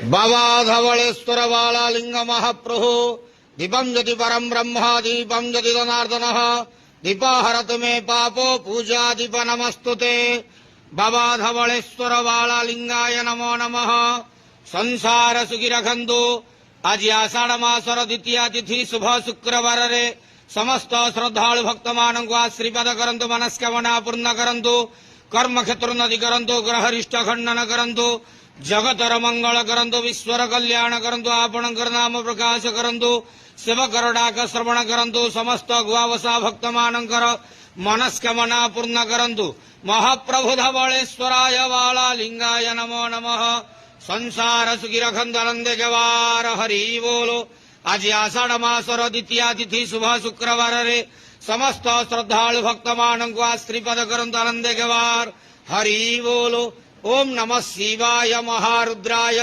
बाबा धवलेश्वर बालालिंग महाप्रभु दीपम ज्योति परम ब्रह्म दीपम ज्योति जनार्दन दीपहरत मे पापो पूजा दीप नमस्तुते बाबा धवलेश्वर बालालिंगाय नमो नमः। संसार सुखी रखंतु। आज आषाढ़ मासर द्वितीय तिथि शुभ शुक्रवार रे समस्त श्रद्धालु भक्त मान आशीर्वाद करंतु, मनस्कामना पूर्ण करंतु, कर्म क्षेत्र नदी करंतु, ग्रहरिष्ट खंडन करंतु, जगतर मंगल करंतु, विश्वर कल्याण करंतु, आपणकर नाम प्रकाश करंतु, सेवकर डाक श्रवण करंतु, समस्त गुआवसा भक्त मानकर मनस्कामना पूर्ण करंतु। महाप्रभु धवलेश्वराय बालालिंगाय नमो नमः। संसार सुखी रखंतु आनंदे जवार हरि बोलो। आज आषाढ़ मासर द्वितीय तिथि शुभ शुक्रवार रे समस्त श्रद्धालु भक्त मानक आशीर्वाद करंतु आनंदे जवार हरि बोलो। ओम नमः शिवाय महारुद्राय।